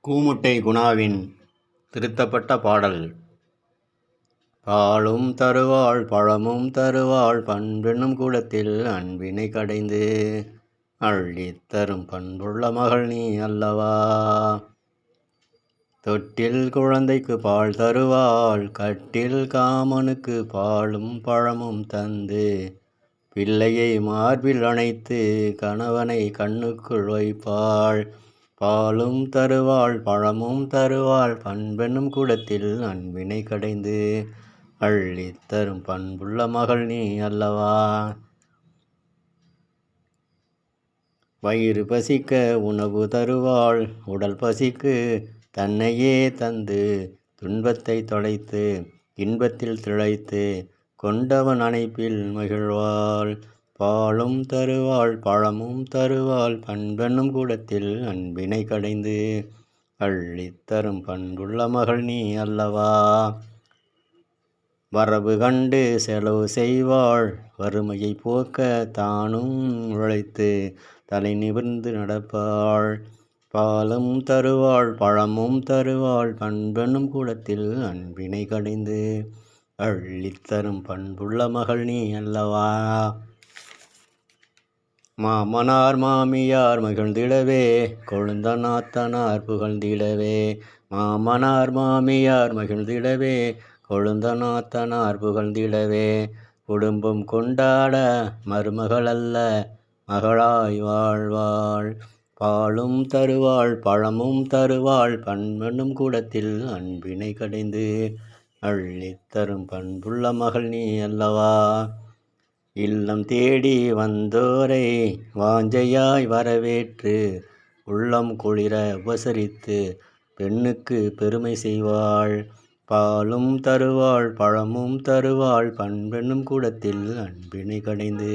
கூமுட்டை குணாவின் திருத்தப்பட்ட பாடல். பாலும் தருவாள் பழமும் தருவாள் பண்பெனும் கூடத்தில் அன்பினை கடைந்து அள்ளித் தரும் பண்புள்ள மகள் நீ அல்லவா. தொட்டில் குழந்தைக்கு பால் தருவாள் கட்டில் காமனுக்கு பாலும் பழமும் தந்து பிள்ளையை மார்பில் அணைத்து கணவனை கண்ணுக்குள் வைப்பாள். பாலும் தருவாள் பழமும் தருவாள் பண்பெனும் கூடத்தில் அன்பினை கடைந்து அள்ளித் தரும் பண்புள்ள மகள் நீ அல்லவா. வயிறு பசிக்க உணவு தருவாள் உடல் பசிக்கு தன்னையே தந்து துன்பத்தை தொலைத்து இன்பத்தில் திளைத்து கொண்டவன் அணைப்பில் மகிழ்வாள். பாலும் தருவாள் பழமும் தருவாள் பண்பெனும் கூடத்தில் அன்பினை கடைந்து அள்ளித் தரும் பண்புள்ள மகள் நீ அல்லவா. வரவு கண்டு செலவு செய்வாள் வறுமையை போக்க தானும் உழைத்து தலை நிமிர்ந்து நடப்பாள். பாலும் தருவாள் பழமும் தருவாள் பண்பெனும் கூடத்தில் அன்பினை கடைந்து அள்ளித் தரும் பண்புள்ள மகள் நீ அல்லவா. மாமனார் மாமியார் மகிழ்ந்திடவே கொழுந்தநாத்தனார் புகழ்ந்திடவே. மாமனார் மாமியார் மகிழ்ந்திடவே கொழுந்தநாத்தனார் புகழ்ந்திடவே. குடும்பம் கொண்டாட மருமகள் அல்ல மகளாய் வாழ்வாள். பாலும் தருவாள் பழமும் தருவாள் பண்பெனும் கூடத்தில் அன்பினை கடைந்து அள்ளித் தரும் பண்புள்ள மகள் நீ அல்லவா. இல்லம் தேடி வந்தோரை வாஞ்சையாய் வரவேற்று உள்ளம் குளிர உபசரித்து பெண்ணுக்கு பெருமை செய்வாள். பாலும் தருவாள் பழமும் தருவாள் பண்பெனும் கூடத்தில் அன்பினை கடைந்து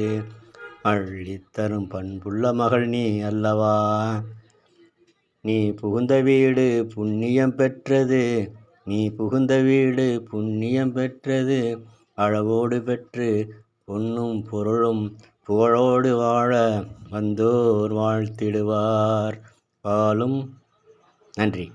அள்ளித் தரும் பண்புள்ள மகள் நீ அல்லவா. நீ புகுந்த வீடு புண்ணியம் பெற்றது நீ புகுந்த வீடு புண்ணியம் பெற்றது அளவோடு பெற்று பொன்னும் பொருளும் புகழோடு வாழ வந்தோர் வாழ்த்திடுவார். பாலும். நன்றி.